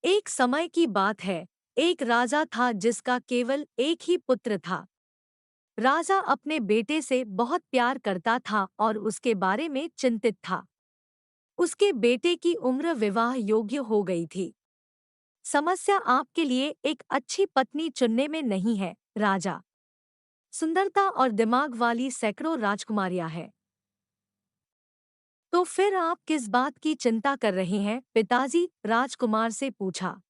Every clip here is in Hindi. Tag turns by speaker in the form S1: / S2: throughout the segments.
S1: एक समय की बात है। एक राजा था जिसका केवल एक ही पुत्र था। राजा अपने बेटे से बहुत प्यार करता था और उसके बारे में चिंतित था। उसके बेटे की उम्र विवाह योग्य हो गई थी। समस्या आपके लिए एक अच्छी पत्नी चुनने में नहीं है, राजा। सुंदरता और दिमाग वाली सैकड़ों राजकुमारियां हैं। तो फिर आप किस बात की चिंता कर रहे हैं? पिताजी राजकुमार से पूछा।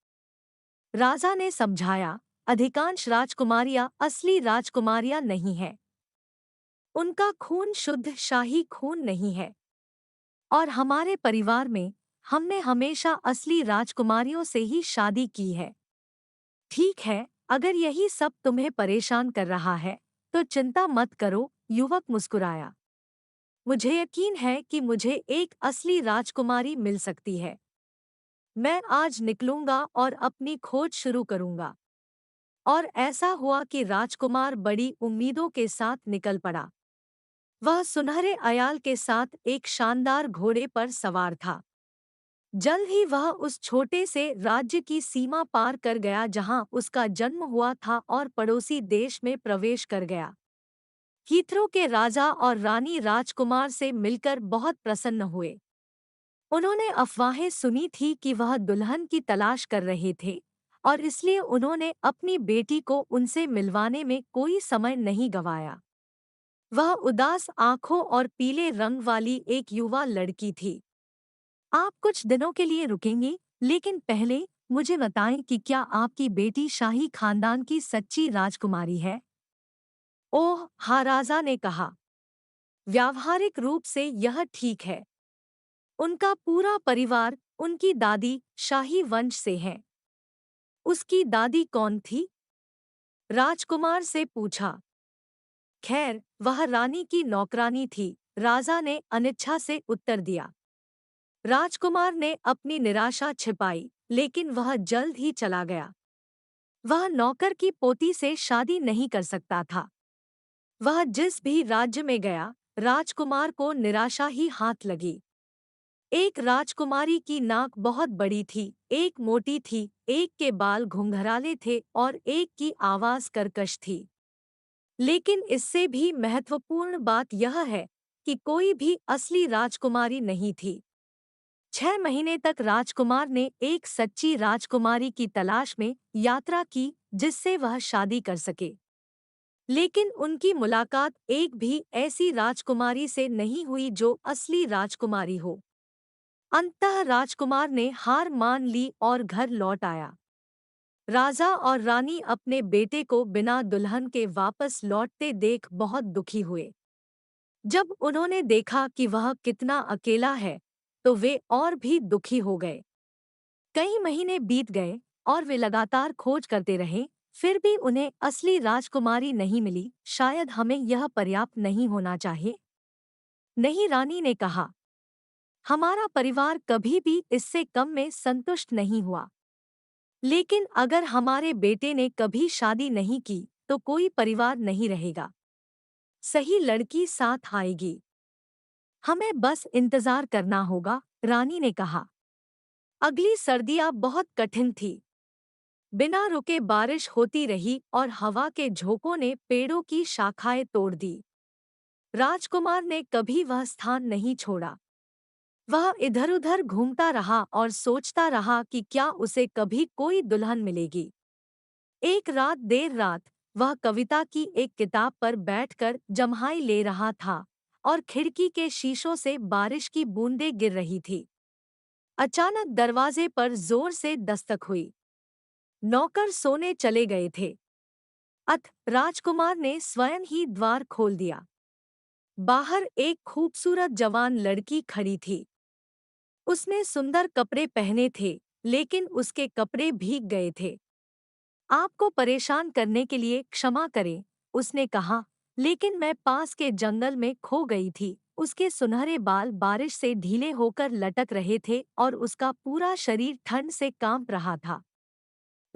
S1: राजा ने समझाया, अधिकांश राजकुमारियां असली राजकुमारियां नहीं हैं। उनका खून शुद्ध शाही खून नहीं है। और हमारे परिवार में हमने हमेशा असली राजकुमारियों से ही शादी की है। ठीक है, अगर यही सब तुम्हें परेशान कर रहा है तो चिंता मत करो, युवक मुस्कुराया। मुझे यकीन है कि मुझे एक असली राजकुमारी मिल सकती है। मैं आज निकलूंगा और अपनी खोज शुरू करूंगा। और ऐसा हुआ कि राजकुमार बड़ी उम्मीदों के साथ निकल पड़ा। वह सुनहरे अयाल के साथ एक शानदार घोड़े पर सवार था। जल्द ही वह उस छोटे से राज्य की सीमा पार कर गया जहां उसका जन्म हुआ था और पड़ोसी देश में प्रवेश कर गया। हीथ्रो के राजा और रानी राजकुमार से मिलकर बहुत प्रसन्न हुए। उन्होंने अफवाहें सुनी थी कि वह दुल्हन की तलाश कर रहे थे और इसलिए उन्होंने अपनी बेटी को उनसे मिलवाने में कोई समय नहीं गंवाया। वह उदास आंखों और पीले रंग वाली एक युवा लड़की थी। आप कुछ दिनों के लिए रुकेंगी, लेकिन पहले मुझे बताएं कि क्या आपकी बेटी शाही खानदान की सच्ची राजकुमारी है? ओह हाँ, राजा ने कहा। व्यावहारिक रूप से यह ठीक है। उनका पूरा परिवार, उनकी दादी शाही वंश से है। उसकी दादी कौन थी? राजकुमार से पूछा। खैर, वह रानी की नौकरानी थी, राजा ने अनिच्छा से उत्तर दिया। राजकुमार ने अपनी निराशा छिपाई, लेकिन वह जल्द ही चला गया। वह नौकर की पोती से शादी नहीं कर सकता था। वह जिस भी राज्य में गया, राजकुमार को निराशा ही हाथ लगी। एक राजकुमारी की नाक बहुत बड़ी थी, एक मोटी थी, एक के बाल घुंघराले थे और एक की आवाज कर्कश थी। लेकिन इससे भी महत्वपूर्ण बात यह है कि कोई भी असली राजकुमारी नहीं थी। 6 महीने तक राजकुमार ने एक सच्ची राजकुमारी की तलाश में यात्रा की जिससे वह शादी कर सके। लेकिन उनकी मुलाकात एक भी ऐसी राजकुमारी से नहीं हुई जो असली राजकुमारी हो। अंततः राजकुमार ने हार मान ली और घर लौट आया। राजा और रानी अपने बेटे को बिना दुल्हन के वापस लौटते देख बहुत दुखी हुए। जब उन्होंने देखा कि वह कितना अकेला है, तो वे और भी दुखी हो गए। कई महीने बीत गए और वे लगातार खोज करते रहे, फिर भी उन्हें असली राजकुमारी नहीं मिली। शायद हमें यह पर्याप्त नहीं होना चाहिए? नहीं, रानी ने कहा। हमारा परिवार कभी भी इससे कम में संतुष्ट नहीं हुआ। लेकिन अगर हमारे बेटे ने कभी शादी नहीं की, तो कोई परिवार नहीं रहेगा। सही लड़की साथ आएगी। हमें बस इंतजार करना होगा, रानी ने कहा। अगली सर्दियां बहुत कठिन थी। बिना रुके बारिश होती रही और हवा के झोंकों ने पेड़ों की शाखाएं तोड़ दी। राजकुमार ने कभी वह स्थान नहीं छोड़ा। वह इधर-उधर घूमता रहा और सोचता रहा कि क्या उसे कभी कोई दुल्हन मिलेगी। एक रात देर रात वह कविता की एक किताब पर बैठकर जम्हाई ले रहा था और खिड़की के शीशों से बारिश की बूंदें गिर रही थी। अचानक दरवाजे पर जोर से दस्तक हुई। नौकर सोने चले गए थे। राजकुमार ने स्वयं ही द्वार खोल दिया। बाहर एक खूबसूरत जवान लड़की खड़ी थी। उसने सुंदर कपड़े पहने थे, लेकिन उसके कपड़े भीग गए थे। आपको परेशान करने के लिए क्षमा करें, उसने कहा, लेकिन मैं पास के जंगल में खो गई थी। उसके सुनहरे बाल बारिश से ढीले होकर लटक रहे थे और उसका पूरा शरीर ठंड से कांप रहा था।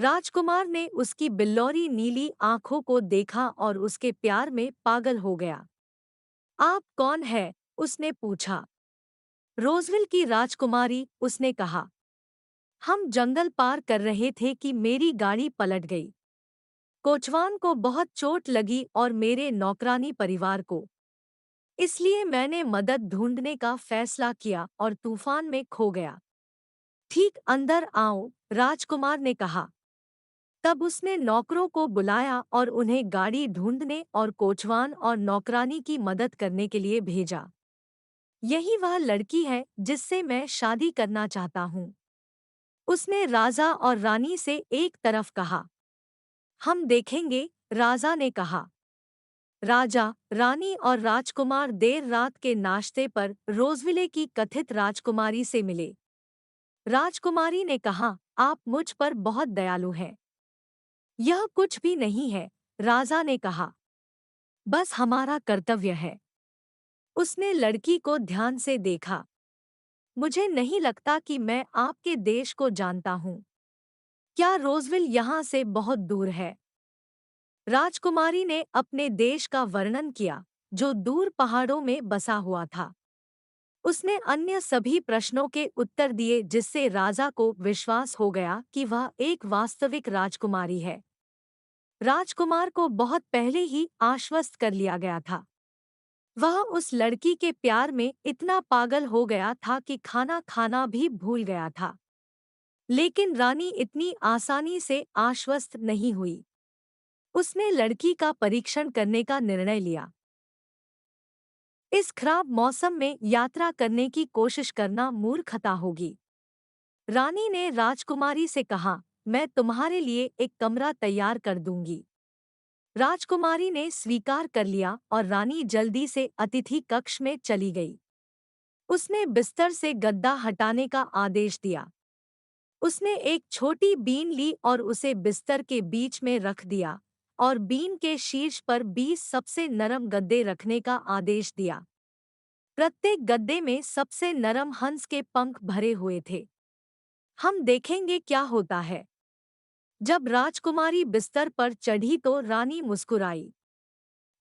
S1: राजकुमार ने उसकी बिल्लौरी नीली आंखों को देखा और उसके प्यार में पागल हो गया। आप कौन है? उसने पूछा। रोजविल की राजकुमारी, उसने कहा। हम जंगल पार कर रहे थे कि मेरी गाड़ी पलट गई। कोचवान को बहुत चोट लगी और मेरे नौकरानी परिवार को। इसलिए मैंने मदद ढूंढने का फैसला किया और तूफान में खो गया। ठीक अंदर आओ, राजकुमार ने कहा। तब उसने नौकरों को बुलाया और उन्हें गाड़ी ढूंढने और कोचवान और नौकरानी की मदद करने के लिए भेजा। यही वह लड़की है जिससे मैं शादी करना चाहता हूँ, उसने राजा और रानी से एक तरफ कहा। हम देखेंगे, राजा ने कहा। राजा, रानी और राजकुमार देर रात के नाश्ते पर रोजविले की कथित राजकुमारी से मिले। राजकुमारी ने कहा, आप मुझ पर बहुत दयालु हैं। यह कुछ भी नहीं है, राजा ने कहा। बस हमारा कर्तव्य है। उसने लड़की को ध्यान से देखा। मुझे नहीं लगता कि मैं आपके देश को जानता हूँ। क्या रोजविल यहाँ से बहुत दूर है? राजकुमारी ने अपने देश का वर्णन किया, जो दूर पहाड़ों में बसा हुआ था। उसने अन्य सभी प्रश्नों के उत्तर दिए जिससे राजा को विश्वास हो गया कि वह एक वास्तविक राजकुमारी है। राजकुमार को बहुत पहले ही आश्वस्त कर लिया गया था। वह उस लड़की के प्यार में इतना पागल हो गया था कि खाना खाना भी भूल गया था। लेकिन रानी इतनी आसानी से आश्वस्त नहीं हुई। उसने लड़की का परीक्षण करने का निर्णय लिया। इस खराब मौसम में यात्रा करने की कोशिश करना मूर्खता होगी। रानी ने राजकुमारी से कहा, मैं तुम्हारे लिए एक कमरा तैयार कर दूंगी। राजकुमारी ने स्वीकार कर लिया और रानी जल्दी से अतिथि कक्ष में चली गई। उसने बिस्तर से गद्दा हटाने का आदेश दिया। उसने एक छोटी बीन ली और उसे बिस्तर के बीच में रख दिया और बीन के शीर्ष पर 20 सबसे नरम गद्दे रखने का आदेश दिया। प्रत्येक गद्दे में सबसे नरम हंस के पंख भरे हुए थे। हम देखेंगे क्या होता है। जब राजकुमारी बिस्तर पर चढ़ी तो रानी मुस्कुराई।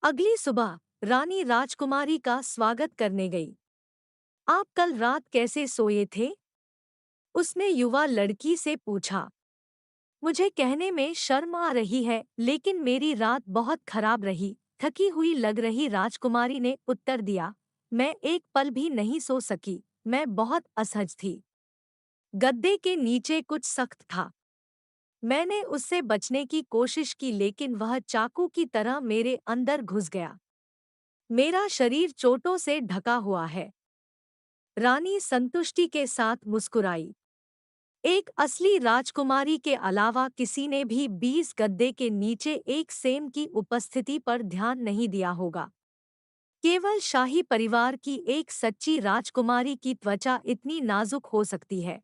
S1: अगली सुबह रानी राजकुमारी का स्वागत करने गई। आप कल रात कैसे सोए थे? उसने युवा लड़की से पूछा। मुझे कहने में शर्म आ रही है, लेकिन मेरी रात बहुत खराब रही, थकी हुई लग रही राजकुमारी ने उत्तर दिया। मैं एक पल भी नहीं सो सकी, मैं बहुत असहज थी। गद्दे के नीचे कुछ सख्त था। मैंने उससे बचने की कोशिश की लेकिन वह चाकू की तरह मेरे अंदर घुस गया। मेरा शरीर चोटों से ढका हुआ है। रानी संतुष्टि के साथ मुस्कुराई। एक असली राजकुमारी के अलावा किसी ने भी 20 गद्दे के नीचे एक सेम की उपस्थिति पर ध्यान नहीं दिया होगा। केवल शाही परिवार की एक सच्ची राजकुमारी की त्वचा इतनी नाजुक हो सकती है।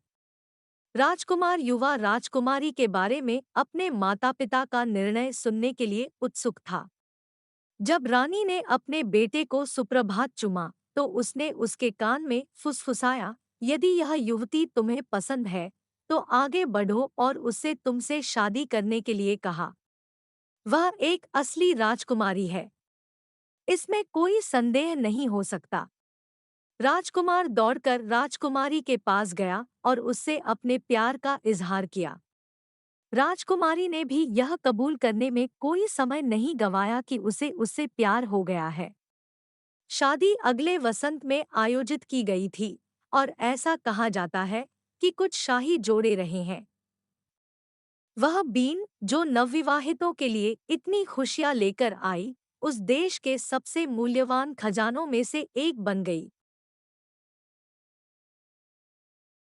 S1: राजकुमार युवा राजकुमारी के बारे में अपने माता-पिता का निर्णय सुनने के लिए उत्सुक था। जब रानी ने अपने बेटे को सुप्रभात चूमा, तो उसने उसके कान में फुसफुसाया, यदि यह युवती तुम्हें पसंद है, तो आगे बढ़ो और उससे तुमसे शादी करने के लिए कहा। वह एक असली राजकुमारी है। इसमें कोई संदेह नहीं हो सकता। राजकुमार दौड़कर राजकुमारी के पास गया और उससे अपने प्यार का इजहार किया। राजकुमारी ने भी यह कबूल करने में कोई समय नहीं गंवाया कि उसे उससे प्यार हो गया है। शादी अगले वसंत में आयोजित की गई थी और ऐसा कहा जाता है कि कुछ शाही जोड़े रहे हैं। वह बीन, जो नवविवाहितों के लिए इतनी खुशियां लेकर आई, उस देश के सबसे मूल्यवान खजानों में से एक बन गई।